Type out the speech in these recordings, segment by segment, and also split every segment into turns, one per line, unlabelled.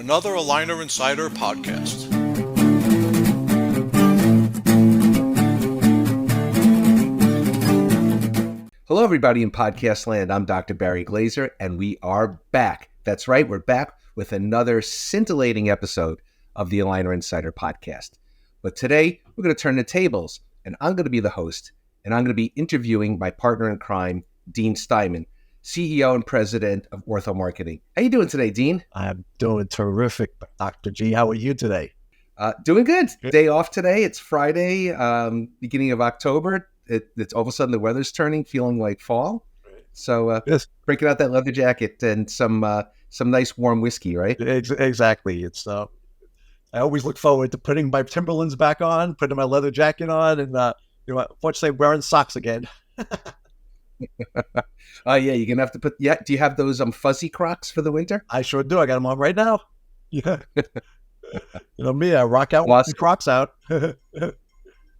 another Aligner Insider podcast.
Hello, everybody in podcast land. I'm Dr. Barry Glaser, and we are back. That's right, we're back with another scintillating episode of the Aligner Insider podcast. But today, we're going to turn the tables, and I'm going to be the host, and I'm going to be interviewing my partner in crime, Dean Steinman, CEO and President of Ortho Marketing. How you doing today, Dean?
I'm doing terrific, Dr. G. How are you today?
Doing good. Day off today. It's Friday, beginning of October. It's all of a sudden the weather's turning, feeling like fall. So
Yes.
breaking out that leather jacket and some nice warm whiskey, right?
Exactly. It's I always look forward to putting my Timberlands back on, putting my leather jacket on, and unfortunately wearing socks again.
Yeah, you're gonna have to put. Yeah, do you have those fuzzy Crocs for the winter?
I sure do. I got them on right now. Yeah. You know me, I rock out with the Crocs out.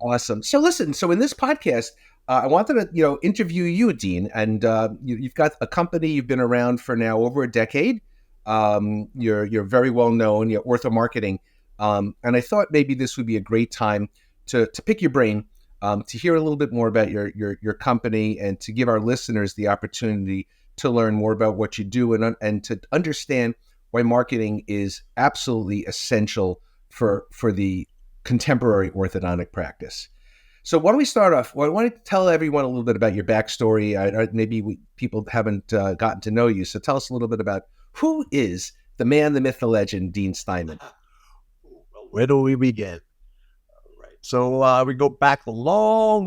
Awesome. So listen, in this podcast, I wanted to, interview you, Dean, and you've got a company you've been around for now over a decade. You're very well known. You're Ortho Marketing, and I thought maybe this would be a great time to pick your brain, to hear a little bit more about your company, and to give our listeners the opportunity to learn more about what you do and to understand why marketing is absolutely essential for the contemporary orthodontic practice. So why don't we start off? Why don't you tell everyone a little bit about your backstory? People haven't gotten to know you. So tell us a little bit about who is the man, the myth, the legend, Dean Steinman.
Where do we begin? Right. So we go back a long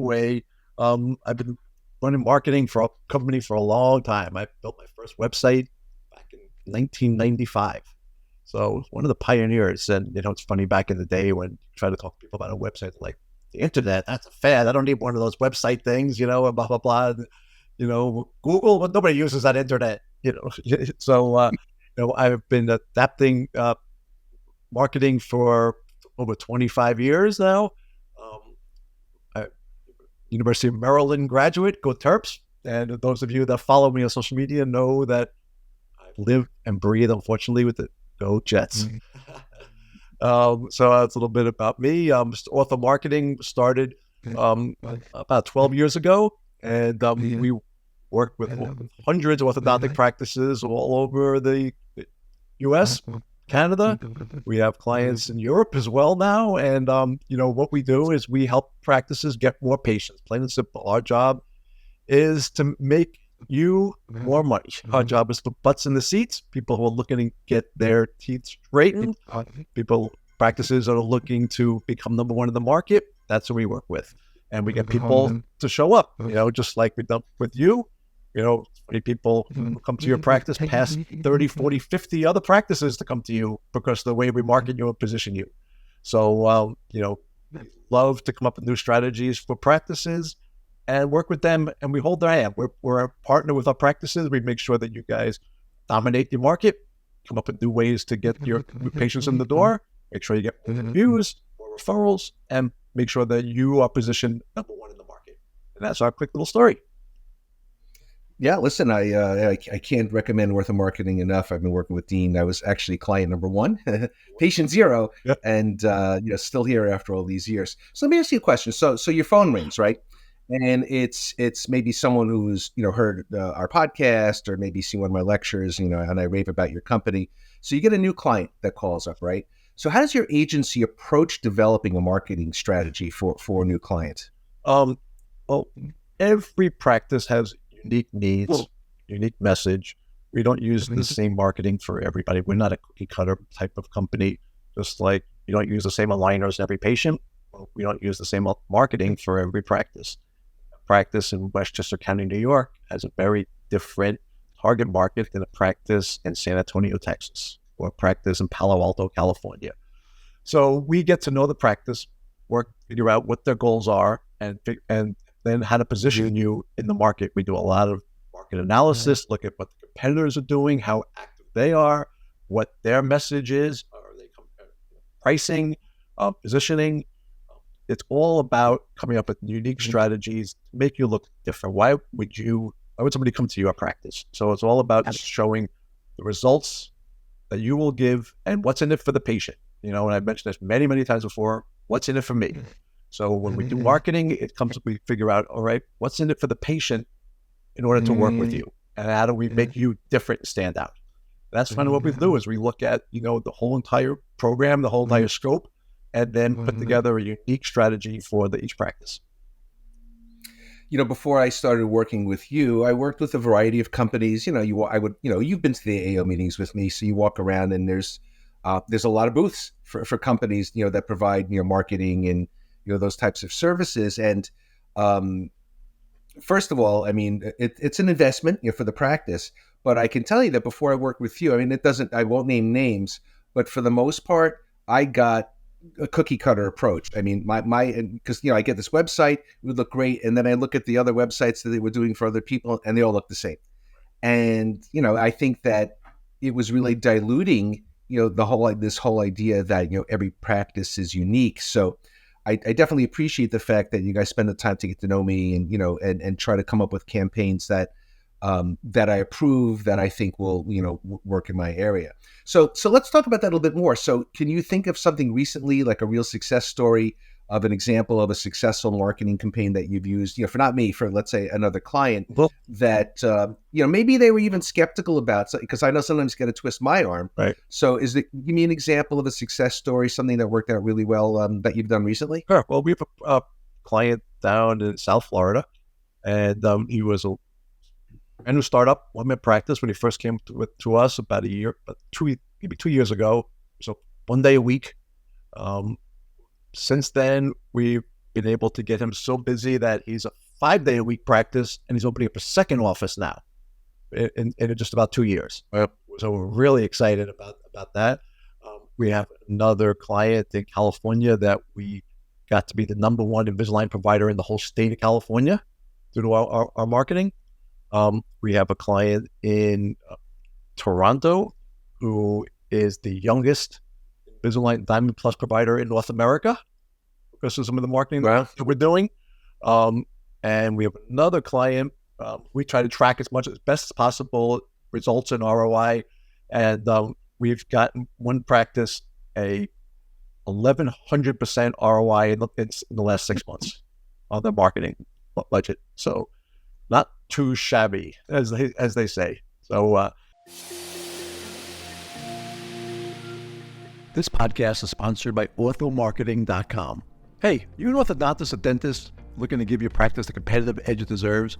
way. I've been running marketing for a company for a long time. I built my first website back in 1995. So I was one of the pioneers. And, it's funny, back in the day when you try to talk to people about a website, like, the internet, that's a fad. I don't need one of those website things, and blah, blah, blah. Google, but nobody uses that internet, So, I've been adapting marketing for over 25 years now. University of Maryland graduate, go Terps. And those of you that follow me on social media know that I live and breathe, unfortunately, with the Go Jets. So that's a little bit about me. Ortho Marketing started about 12 years ago, and we work with hundreds of orthodontic practices all over the U.S., Canada. We have clients in Europe as well now, and what we do is we help practices get more patients. Plain and simple. Our job is to make you more money. Our job is to put butts in the seats. People who are looking to get their teeth straightened. Practices that are looking to become number one in the market. That's who we work with. And we get people to show up, just like we've done with you. Many people who come to your practice past 30, 40, 50 other practices to come to you because of the way we market you and position you. So, we love to come up with new strategies for practices and work with them, and we hold their hand. We're a partner with our practices. We make sure that you guys dominate the market, come up with new ways to get your new patients in the door, make sure you get more reviews, more referrals, and make sure that you are positioned number one in the market. And that's our quick little story.
Yeah, listen, I can't recommend Ortho Marketing enough. I've been working with Dean. I was actually client number one, patient zero, and still here after all these years. So let me ask you a question. So your phone rings, right? And it's maybe someone who's heard our podcast or maybe seen one of my lectures, and I rave about your company. So you get a new client that calls up, right? So how does your agency approach developing a marketing strategy for a new client?
Well, every practice has unique needs, unique message. We don't use the same marketing for everybody. We're not a cookie cutter type of company. Just like you don't use the same aligners in every patient, we don't use the same marketing for every practice. Practice in Westchester County, New York has a very different target market than a practice in San Antonio, Texas, or a practice in Palo Alto, California. So we get to know the practice, figure out what their goals are, and then how to position you in the market. We do a lot of market analysis, look at what the competitors are doing, how active they are, what their message is, are they pricing, positioning. It's all about coming up with unique strategies to make you look different. Why would somebody come to your practice? So it's all about showing the results that you will give, and what's in it for the patient. And I've mentioned this many, many times before, what's in it for me? So when we do marketing, it comes, we figure out, all right, what's in it for the patient in order to work with you? And how do we make you different and stand out? That's kind of what we do, is we look at, the whole entire program, the whole entire scope, and then put together a unique strategy for each practice.
Before I started working with you, I worked with a variety of companies. You've been to the AO meetings with me, so you walk around and there's a lot of booths for companies, that provide, marketing and, those types of services. And first of all, it's an investment, for the practice. But I can tell you that before I worked with you, I won't name names, but for the most part, I got a cookie cutter approach. Because I get this website, it would look great, and then I look at the other websites that they were doing for other people, and they all look the same. And I think that it was really diluting, this whole idea that every practice is unique. So I definitely appreciate the fact that you guys spend the time to get to know me, and and try to come up with campaigns that I approve, that I think will work in my area. So let's talk about that a little bit more. So can you think of something recently, like a real success story of an example of a successful marketing campaign that you've used, for not me, for let's say another client, that maybe they were even skeptical about, because I know sometimes you got to twist my arm.
Right.
So give me an example of a success story, something that worked out really well, that you've done recently?
Sure. Well, we have a client down in South Florida, and he was a new startup, one-man practice when he first came to us about maybe 2 years ago. So 1 day a week. Since then, we've been able to get him so busy that he's a 5-day-a-week practice, and he's opening up a second office now in just about 2 years.
Yep.
So we're really excited about that. We have another client in California that we got to be the number one Invisalign provider in the whole state of California due to our marketing. We have a client in Toronto who is the youngest Invisalign Diamond Plus provider in North America because of some of the marketing that we're doing. And we have another client. We try to track as best as possible results in ROI. And we've gotten one practice a 1,100% ROI in the last 6 months on the marketing budget. So not too shabby, as they say. So this podcast is sponsored by orthomarketing.com. Hey, you an orthodontist or dentist looking to give your practice the competitive edge it deserves?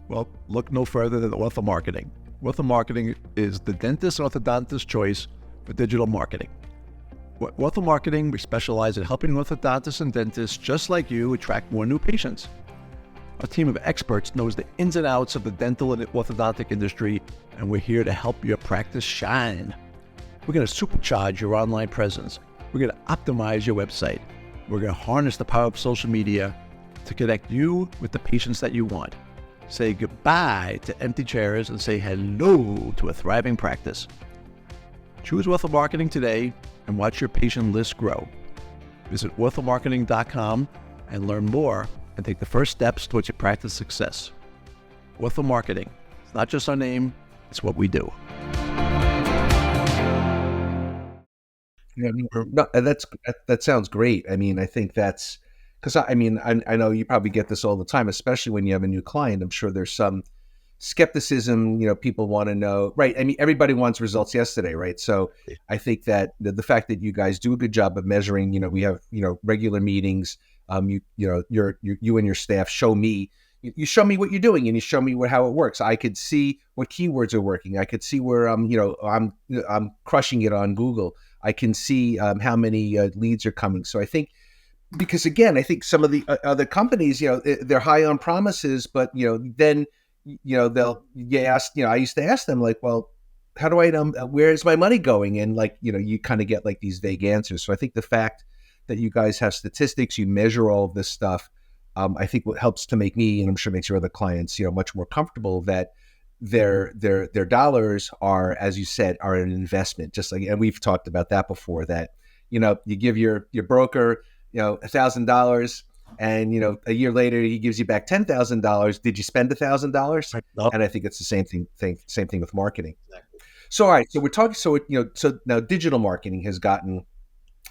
Well, look no further than Ortho Marketing. Ortho Marketing is the dentist and orthodontist choice for digital marketing. At Ortho Marketing, we specialize in helping orthodontists and dentists just like you attract more new patients. Our team of experts knows the ins and outs of the dental and orthodontic industry, and we're here to help your practice shine. We're going to supercharge your online presence. We're going to optimize your website. We're going to harness the power of social media to connect you with the patients that you want. Say goodbye to empty chairs and say hello to a thriving practice. Choose Ortho Marketing today and watch your patient list grow. Visit orthomarketing.com and learn more and take the first steps towards your practice success. Ortho Marketing. It's not just our name, it's what we do.
No, that sounds great. I think that's because I know you probably get this all the time, especially when you have a new client. I'm sure there's some skepticism. People want to know, right? Everybody wants results yesterday, right? So I think that the fact that you guys do a good job of measuring, we have regular meetings. You and your staff show me. You show me what you're doing, and you show me how it works. I could see what keywords are working. I could see where I'm crushing it on Google. I can see how many leads are coming. So I think, because again, I think some of the other companies, they're high on promises, but then I used to ask them, like, well, how do I know where is my money going? And you kind of get like these vague answers. So I think the fact that you guys have statistics, you measure all of this stuff, I think what helps to make me, and I'm sure makes your other clients, much more comfortable that their dollars are, as you said, are an investment. Just like, and we've talked about that before, that you give your broker $1,000, and a year later he gives you back $10,000. Did you spend $1,000?
Right. Nope.
And I think it's the same thing with marketing.
Exactly.
So, all right. So we're talking. So, so now digital marketing has gotten.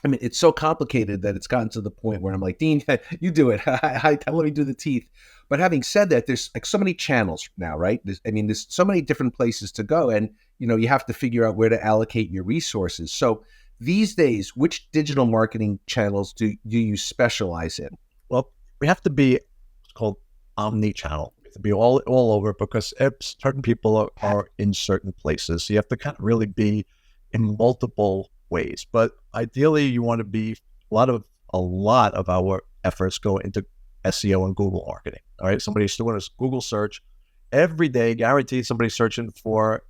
I mean, it's so complicated that it's gotten to the point where I'm like, Dean, you do it. Let me do the teeth. But having said that, there's like so many channels now, right? There's so many different places to go, and you have to figure out where to allocate your resources. So these days, which digital marketing channels do you specialize in?
Well, we have to be what's called omni-channel. We have to be all over because certain people are in certain places. So you have to kind of really be in multiple ways. But ideally, you want to be a lot of our efforts go into SEO and Google marketing. All right, somebody's doing a Google search every day, guaranteed somebody's searching for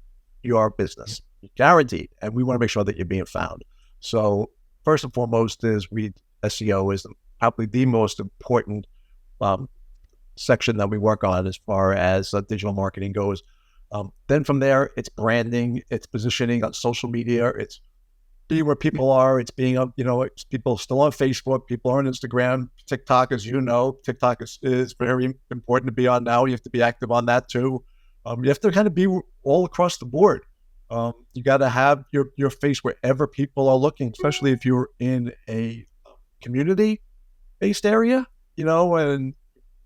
your business, guaranteed. And we want to make sure that you're being found. So first and foremost is SEO is probably the most important section that we work on as far as digital marketing goes. Then from there, it's branding, it's positioning on social media, it's being where people are, it's being it's people still on Facebook, people are on Instagram, TikTok, as you know, TikTok is very important to be on now. You have to be active on that too. You have to kind of be all across the board. You got to have your face wherever people are looking, especially if you're in a community-based area, and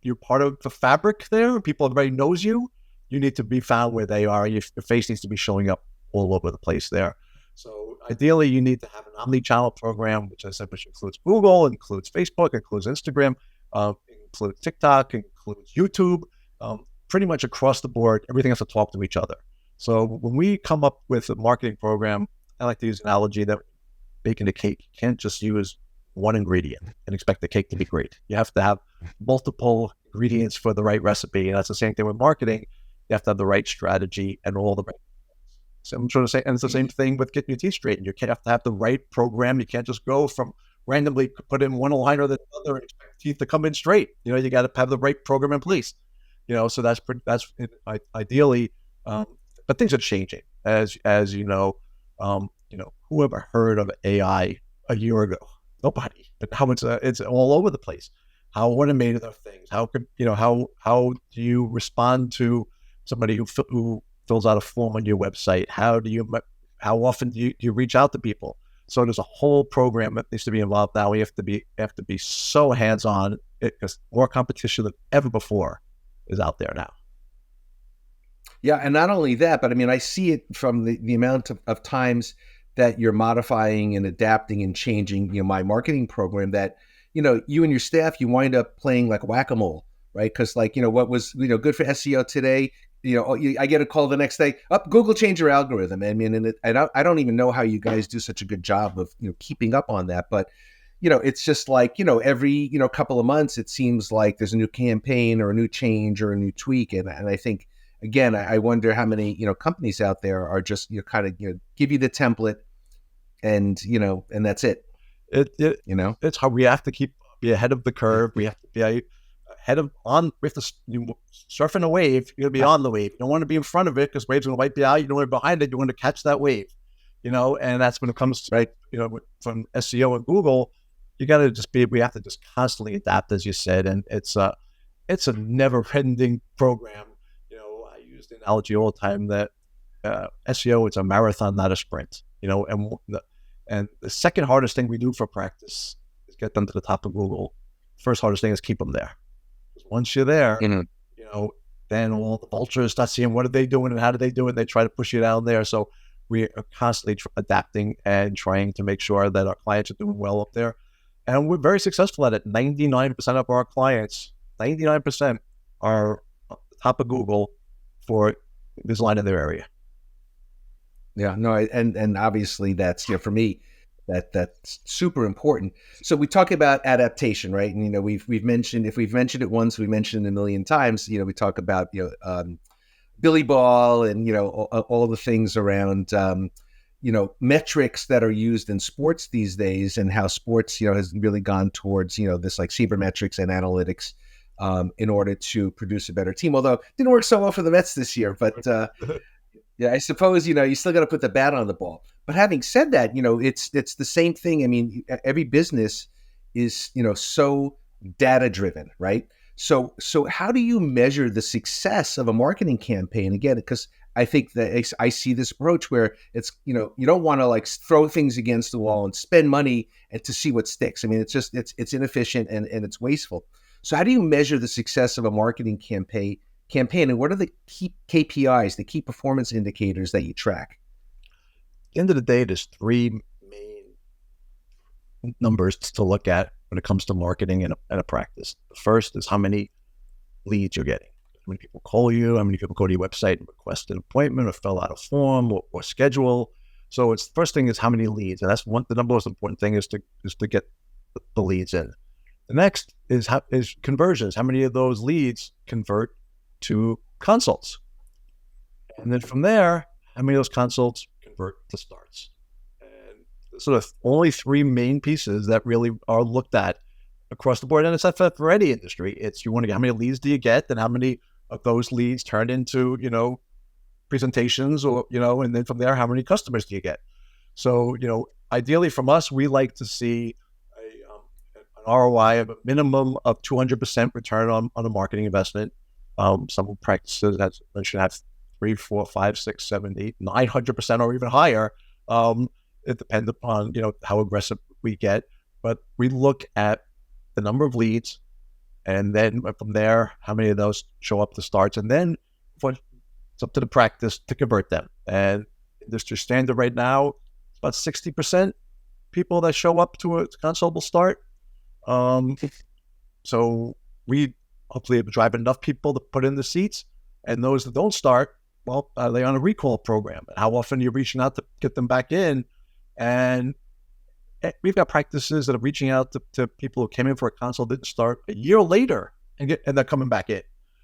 you're part of the fabric there, people, everybody knows you. You need to be found where they are. Your face needs to be showing up all over the place there. So ideally, you need to have an omni-channel program, which includes Google, includes Facebook, includes Instagram, includes TikTok, includes YouTube, pretty much across the board. Everything has to talk to each other. So when we come up with a marketing program, I like to use an analogy that baking a cake, you can't just use one ingredient and expect the cake to be great. You have to have multiple ingredients for the right recipe. And that's the same thing with marketing. You have to have the right strategy and all the right. So I'm trying to say, and it's the same thing with getting your teeth straightened. You have to have the right program. You can't just go from randomly put in one aligner than another and expect teeth to come in straight. You got to have the right program in place. So that's ideally, but things are changing as you know. Who ever heard of AI a year ago? Nobody. But how it's all over the place. How automated are things? How do you respond to somebody who fills out a form on your website? How often do you reach out to people? So there's a whole program that needs to be involved now. We have to be so hands-on because more competition than ever before is out there now.
Yeah, and not only that, but I see it from the amount of times that you're modifying and adapting and changing, my marketing program that, you and your staff, you wind up playing like whack-a-mole, right? Because what was, good for SEO today, I get a call the next day, Google changed your algorithm. And I don't even know how you guys do such a good job of, keeping up on that. But, it's just like, every, couple of months, it seems like there's a new campaign or a new change or a new tweak. And I think, again, I wonder how many, companies out there are just, kind of, give you the template and, and that's it.
It's how we have to be ahead of the curve. We have to be we have to surfing a wave. You're going to be on the wave. You don't want to be in front of it because waves going to wipe you out. You don't want to be behind it. You want to catch that wave, and that's when it comes to, from SEO and Google, you got to we have to just constantly adapt, as you said. And it's a never ending program. I use the analogy all the time that SEO, it's a marathon, not a sprint, and the second hardest thing we do for practice is get them to the top of Google. First hardest thing is keep them there. Once you're there, then all the vultures start seeing what are they doing and how do they do it. They try to push you down there. So we are constantly adapting and trying to make sure that our clients are doing well up there. And we're very successful at it. 99% of our clients, 99% are at the top of Google for this line in their area.
Yeah, no, and obviously that's, for me, that's super important. So we talk about adaptation, right? And we've mentioned, if we've mentioned it once, we mentioned it a million times. We talk about Billy Ball and all the things around metrics that are used in sports these days, and how sports has really gone towards this like sabermetrics and analytics in order to produce a better team. Although it didn't work so well for the Mets this year, but. Yeah, I suppose, you still got to put the bat on the ball. But having said that, it's the same thing. Every business is, so data driven, right? So how do you measure the success of a marketing campaign? Again, because I think that I see this approach where it's, you know, you don't want to like throw things against the wall and spend money and to see what sticks. I mean, it's inefficient and it's wasteful. So how do you measure the success of a marketing campaign, and what are the key KPIs, the key performance indicators that you track?
At the end of the day, there's three main numbers to look at when it comes to marketing in a practice. The first is how many leads you're getting. How many people call you? How many people go to your website and request an appointment or fill out a form or schedule? So it's the first thing is how many leads, and that's the most important thing is to get the leads in. The next is conversions. How many of those leads convert to consults? And then from there, how many of those consults convert to starts? And sort of only three main pieces that really are looked at across the board. And it's not for any industry. It's you want to get how many leads do you get, and how many of those leads turn into, you know, presentations or, you know, and then from there, how many customers do you get? So, you know, ideally from us, we like to see an ROI of a minimum of 200% return on a marketing investment. Some practices, as I mentioned, have 3, 4, 5, 6, 7, 8, 900% or even higher. It depends upon, you know, how aggressive we get, but we look at the number of leads, and then from there, how many of those show up to starts, and then it's up to the practice to convert them. And industry standard right now, it's about 60% people that show up to a consult will start. So we hopefully drive enough people to put in the seats, and those that don't start, well, are they on a recall program? And how often are you reaching out to get them back in? And we've got practices that are reaching out to people who came in for a consult, didn't start a year later, and they're coming back in.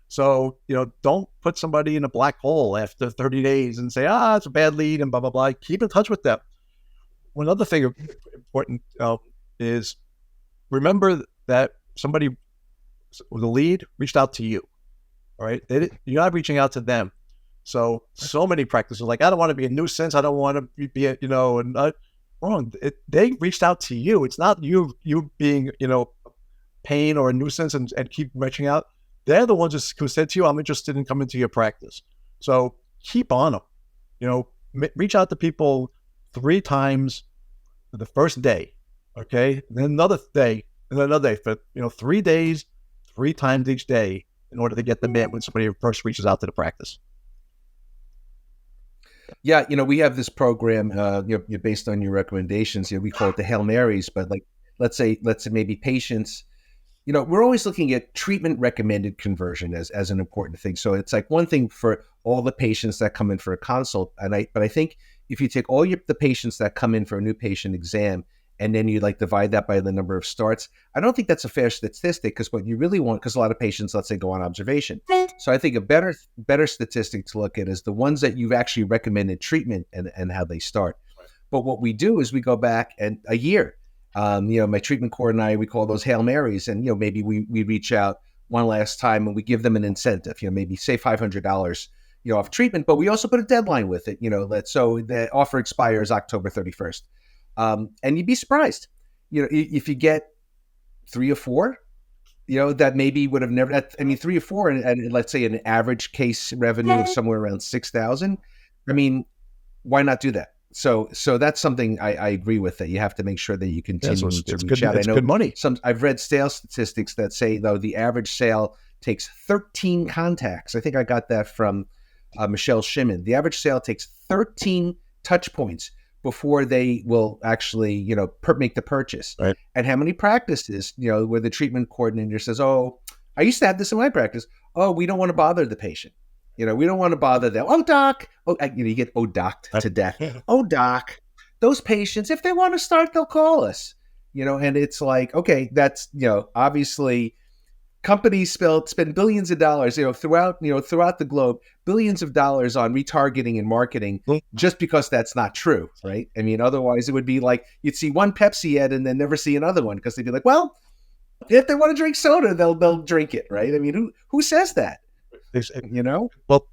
So, you know, don't put somebody in a black hole after 30 days and say, it's a bad lead and blah, blah, blah. Keep in touch with them. One other thing important is remember that somebody with a lead reached out to you, all right? You're not reaching out to them. So many practices are like, I don't want to be a nuisance. I don't want to be a, you know, and wrong. They reached out to you. It's not you being, you know, pain or a nuisance and keep reaching out. They're the ones who said to you, I'm interested in coming to your practice. So keep on them. You know, reach out to people 3 times the first day, okay? And then another day, and another day for, you know, 3 days, 3 times each day in order to get them in when somebody first reaches out to the practice.
Yeah, you know, we have this program, you're based on your recommendations. You know, we call it the Hail Marys, but like, let's say maybe patients, you know, we're always looking at treatment recommended conversion as an important thing. So it's like one thing for all the patients that come in for a consult, but I think if you take all the patients that come in for a new patient exam, and then you like divide that by the number of starts, I don't think that's a fair statistic, because what you really want, because a lot of patients, let's say, go on observation. So I think a better statistic to look at is the ones that you've actually recommended treatment and how they start. Right. But what we do is we go back and a year, you know, my treatment coordinator and I, we call those Hail Marys, and, you know, maybe we reach out one last time and we give them an incentive, you know, maybe say $500, you know, off treatment, but we also put a deadline with it, you know, so the offer expires October 31st. And you'd be surprised, you know, if you get 3 or 4, you know, that maybe would have never, 3 or 4, and let's say an average case revenue of somewhere around 6,000. I mean, why not do that? So that's something I agree with, that you have to make sure that you continue to reach out.
It's good money.
I've read sales statistics that say, though, the average sale takes 13 contacts. I think I got that from Michelle Shimon. The average sale takes 13 touch points before they will actually, you know, make the purchase. Right. And how many practices, you know, where the treatment coordinator says, oh, I used to have this in my practice. Oh, we don't want to bother the patient. You know, we don't want to bother them. Oh, doc. Oh, you know, you get docked to death. Oh, doc. Those patients, if they want to start, they'll call us. You know, and it's like, okay, that's, you know, obviously companies spend billions of dollars, you know, throughout the globe, billions of dollars on retargeting and marketing, just because that's not true, right? I mean, otherwise it would be like you'd see one Pepsi ad and then never see another one, because they'd be like, well, if they want to drink soda, they'll drink it, right? I mean, who says that? You know?
Well,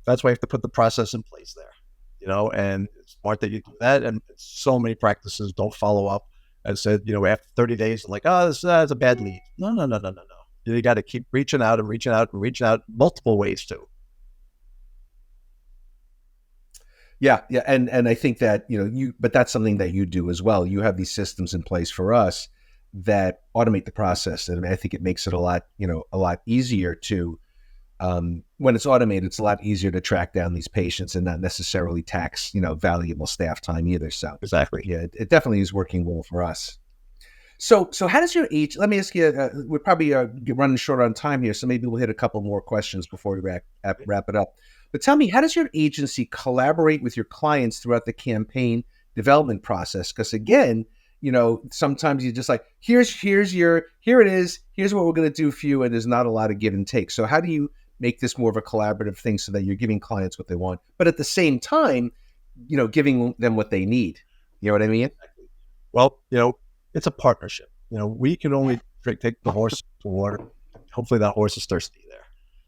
that's why you have to put the process in place there, you know, and it's smart that you do that. And so many practices don't follow up and said, you know, after 30 days, like, oh, this is a bad lead. No. You got to keep reaching out multiple ways too.
Yeah, and I think that but that's something that you do as well. You have these systems in place for us that automate the process, and I think it makes it a lot easier to when it's automated. It's a lot easier to track down these patients and not necessarily tax valuable staff time either. So
Exactly.
yeah, it definitely is working well for us. So how does your age? Let me ask you. We're probably running short on time here, so maybe we'll hit a couple more questions before we wrap it up. But tell me, how does your agency collaborate with your clients throughout the campaign development process? Because again, sometimes you're just like, here it is, here's what we're going to do for you, and there's not a lot of give and take. So how do you make this more of a collaborative thing so that you're giving clients what they want, but at the same time, giving them what they need? You know what I mean?
Well, it's a partnership. We can only take the horse to water. Hopefully that horse is thirsty there.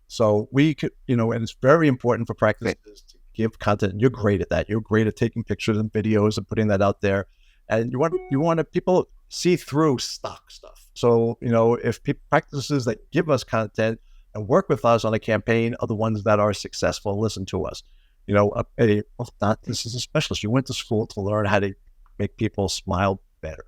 So we could, and it's very important for practices to give content. You're great at that. You're great at taking pictures and videos and putting that out there. And you want people see through stock stuff. So, if practices that give us content and work with us on a campaign are the ones that are successful, listen to us. This is a specialist. You went to school to learn how to make people smile better.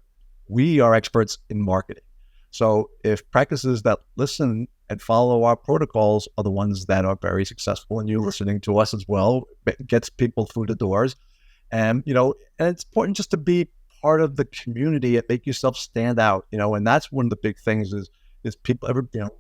We are experts in marketing. So if practices that listen and follow our protocols are the ones that are very successful, and you listening to us as well, it gets people through the doors. And, and it's important just to be part of the community and make yourself stand out, and that's one of the big things is people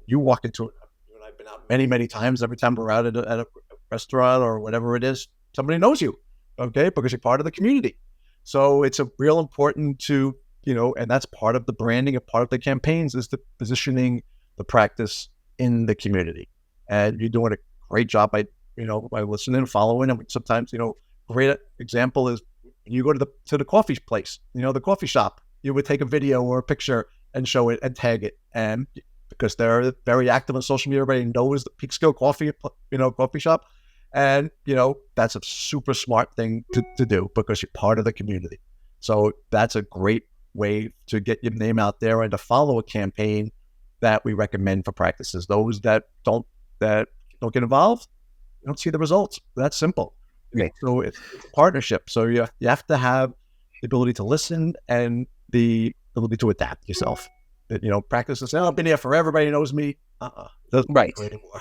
you walk into it. You and I've been out many, many times. Every time we're out at a restaurant or whatever it is, somebody knows you, okay, because you're part of the community. So it's a real important to, and that's part of the branding, and part of the campaigns is the positioning the practice in the community. And you're doing a great job by listening and following. And sometimes, great example is you go to the coffee place, the coffee shop, you would take a video or a picture and show it and tag it. And because they're very active on social media, everybody knows the Peekskill coffee, coffee shop. And, that's a super smart thing to do because you're part of the community. So that's a great way to get your name out there and to follow a campaign that we recommend for practices. Those that don't get involved, you don't see the results. That's simple.
Okay.
So it's a partnership. So you have to have the ability to listen and the ability to adapt yourself. Practices say, I've been here forever, everybody knows me. Doesn't
Right.
anymore.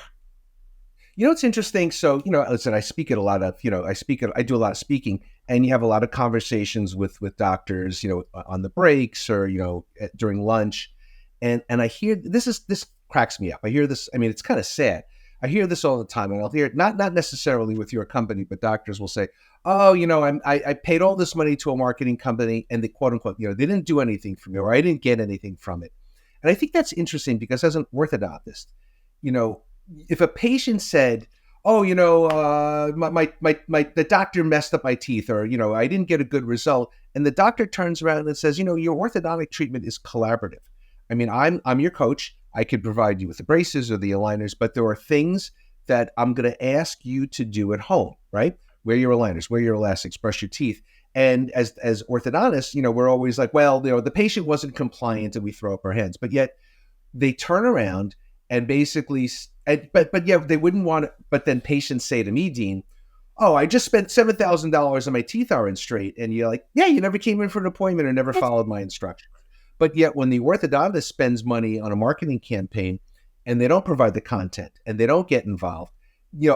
It's interesting. So, listen, I speak at a lot of, I do a lot of speaking, and you have a lot of conversations with doctors, on the breaks or, during lunch. And I hear, this cracks me up. I hear this. I mean, it's kind of sad. I hear this all the time, and I'll hear it not necessarily with your company, but doctors will say, oh, I paid all this money to a marketing company, and they quote unquote, they didn't do anything for me, or I didn't get anything from it. And I think that's interesting because as an orthodontist, if a patient said, oh, the doctor messed up my teeth, or, I didn't get a good result, and the doctor turns around and says, your orthodontic treatment is collaborative. I mean, I'm your coach. I could provide you with the braces or the aligners, but there are things that I'm going to ask you to do at home, right? Wear your aligners, wear your elastics, brush your teeth. And as orthodontists, we're always like, well, the patient wasn't compliant, and we throw up our hands. But yet they turn around and basically, but yeah, they wouldn't want it. But then patients say to me, Dean, oh, I just spent $7,000 and my teeth aren't straight. And you're like, yeah, you never came in for an appointment or never followed my instructions. But yet when the orthodontist spends money on a marketing campaign and they don't provide the content and they don't get involved,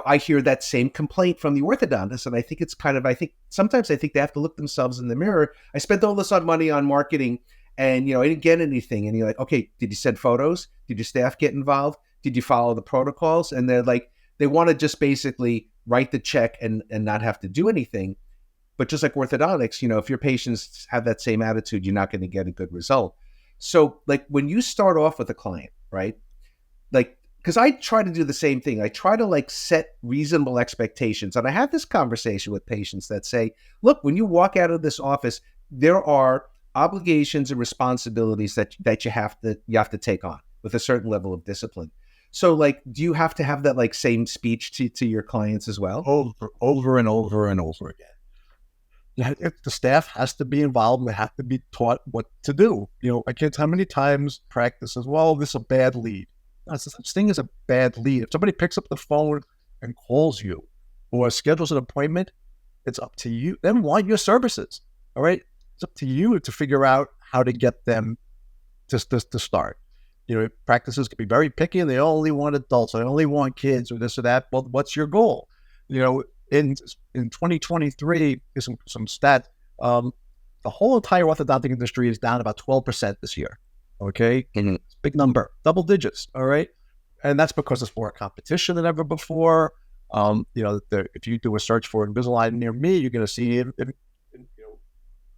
I hear that same complaint from the orthodontist. And I think it's sometimes they have to look themselves in the mirror. I spent all this money on marketing and, I didn't get anything. And you're like, okay, did you send photos? Did your staff get involved? Did you follow the protocols? And they're like, they want to just basically write the check and not have to do anything. But just like orthodontics, if your patients have that same attitude, you're not going to get a good result. So like when you start off with a client, right? Like, because I try to do the same thing. I try to set reasonable expectations. And I have this conversation with patients that say, look, when you walk out of this office, there are obligations and responsibilities that you have to take on with a certain level of discipline. So do you have to have that same speech to your clients as well?
Over and over and over again. If the staff has to be involved and they have to be taught what to do. I can't tell how many times practices, well, this is a bad lead. That's the such thing as a bad lead. If somebody picks up the phone and calls you or schedules an appointment, it's up to you. They want your services. All right. It's up to you to figure out how to get them to start. Practices can be very picky and they only want adults, or they only want kids, or this or that. Well, what's your goal? In 2023, some stats, the whole entire orthodontic industry is down about 12% this year. Okay.
Mm-hmm.
It's a big number, double digits. All right. And that's because there's more competition than ever before. If you do a search for Invisalign near me, you're going to see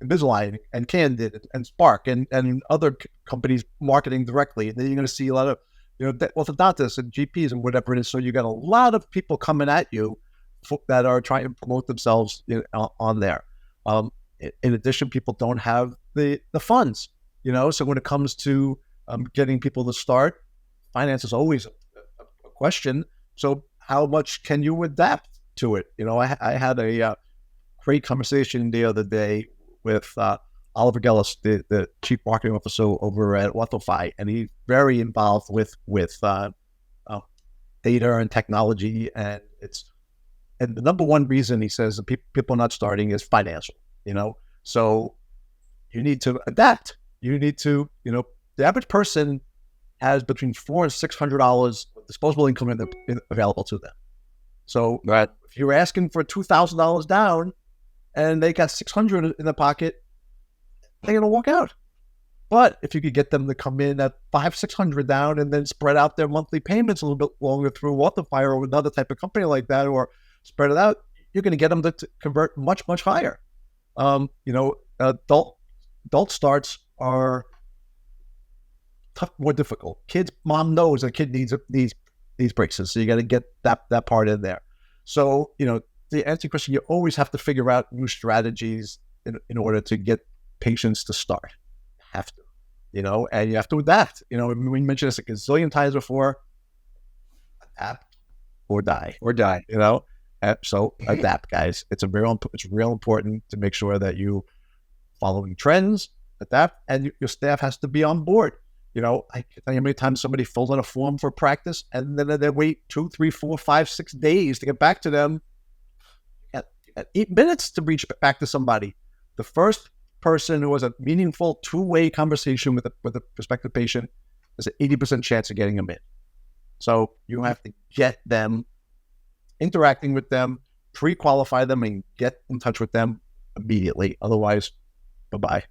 Invisalign and Candid and Spark and other companies marketing directly. And then you're going to see a lot of, orthodontists and GPs and whatever it is. So you got a lot of people coming at you that are trying to promote themselves on there. In addition, people don't have the funds, so when it comes to getting people to start, finance is always a question. So how much can you adapt to it? I had a great conversation the other day with Oliver Gellis, the chief marketing officer over at Ortho, and he's very involved with data and technology, and the number one reason he says that people are not starting is financial. So you need to adapt. You need to, the average person has between $400 and $600 of disposable income available to them. So if you're asking for $2,000 down and they got $600 in the pocket, they're going to walk out. But if you could get them to come in at $500-$600 down and then spread out their monthly payments a little bit longer through Ortho or another type of company like that, or spread it out, you're going to get them to convert much, much higher. Adult starts are tough, more difficult. Mom knows a kid needs these braces, so you got to get that part in there. So, to answer your question, you always have to figure out new strategies in order to get patients to start. You have to, and you have to adapt. We mentioned this a gazillion times before. Adapt or die. So adapt, guys. It's real important to make sure that you following trends, adapt, and your staff has to be on board. I can tell you how many times somebody fills out a form for practice and then they wait 2, 3, 4, 5, 6 days to get back to them. At 8 minutes to reach back to somebody. The first person who has a meaningful two-way conversation with a prospective patient has an 80% chance of getting them in. So you have to get them interacting with them, pre-qualify them, and get in touch with them immediately. Otherwise, bye-bye.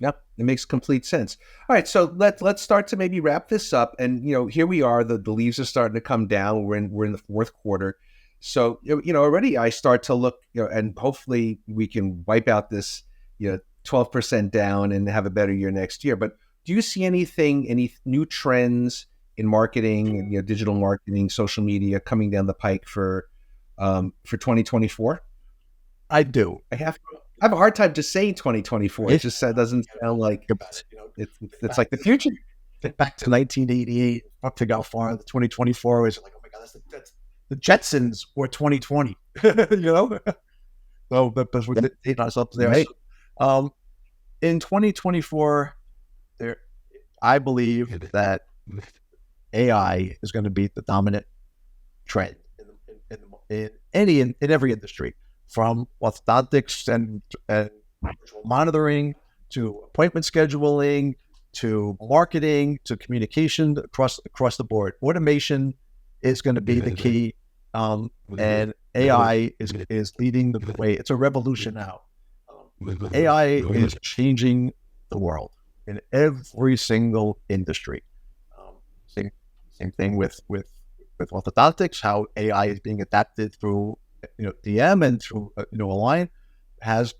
Yep, it makes complete sense. All right, so let's start to maybe wrap this up. And here we are. The leaves are starting to come down. We're in the fourth quarter. So already I start to look. And hopefully we can wipe out this 12% down and have a better year next year. But do you see any new trends in marketing, digital marketing, social media coming down the pike for 2024?
I do.
I have a hard time just saying 2024. It just doesn't sound like it's like the future.
Back to 1988, up to how far the 2024 is. Like, oh my God, that's the Jetsons were 2020. So but we're dating ourselves there.
Right.
In 2024, I believe that AI is going to be the dominant trend in every industry, from orthodontics and virtual monitoring to appointment scheduling to marketing to communication across the board. Automation is going to be the key, and AI is leading the way. It's a revolution now. AI is changing the world in every single industry. Same thing with orthodontics, how AI is being adapted through DM and through Align is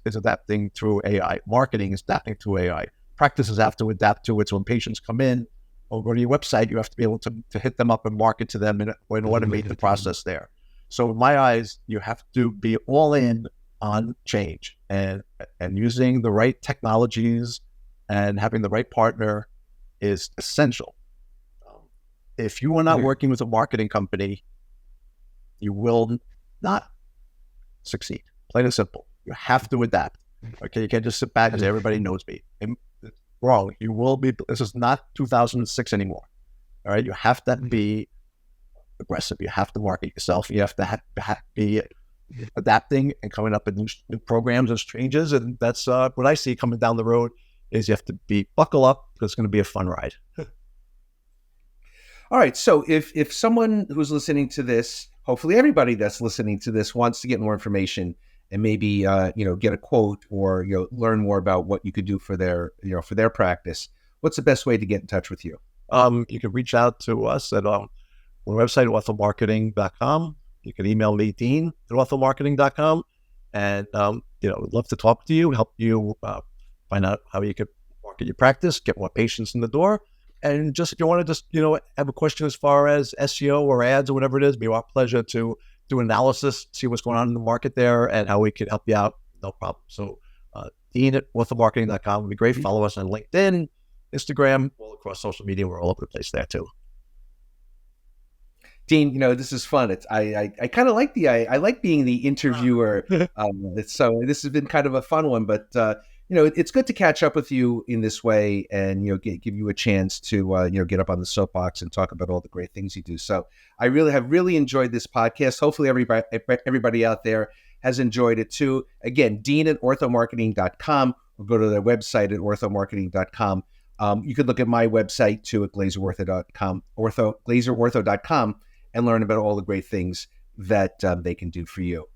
adapting through AI. Marketing is adapting to AI. Practices have to adapt to it. So when patients come in or go to your website, you have to be able to hit them up and market to them and automate the process there. So in my eyes, you have to be all in on change and using the right technologies and having the right partner is essential. If you are not working with a marketing company, you will not succeed. Plain and simple. You have to adapt. Okay, you can't just sit back and say everybody knows me. Wrong. You will be. This is not 2006 anymore. All right, you have to be aggressive. You have to market yourself. You have to be adapting and coming up with new programs and changes. And that's what I see coming down the road is you have to buckle up because it's going to be a fun ride.
All right. So if someone who's listening to this, hopefully everybody that's listening to this wants to get more information and maybe get a quote or learn more about what you could do for their practice, what's the best way to get in touch with you?
You can reach out to us at our website, orthomarketing.com. You can email me, Dean, at orthomarketing.com. And, we'd love to talk to you, help you find out how you could market your practice, get more patients in the door. And just if you want to have a question as far as SEO or ads or whatever it is, it'd be our pleasure to do analysis, see what's going on in the market there and how we could help you out. No problem. So Dean at orthomarketing.com would be great. Follow us on LinkedIn, Instagram, all across social media. We're all over the place there too.
Dean, this is fun. I kind of like I like being the interviewer. So this has been kind of a fun one, but it's good to catch up with you in this way and give you a chance to get up on the soapbox and talk about all the great things you do. So I have really enjoyed this podcast. Hopefully everybody out there has enjoyed it too. Again, Dean at orthomarketing.com, or go to their website at orthomarketing.com. You could look at my website too at glazerortho.com, glazerortho.com, and learn about all the great things that they can do for you.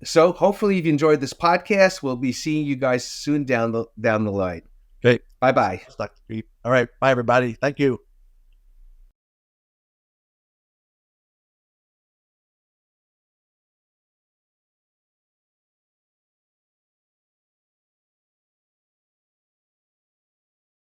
So hopefully you've enjoyed this podcast. We'll be seeing you guys soon down the line.
Okay.
Bye-bye.
All right. Bye, everybody. Thank you.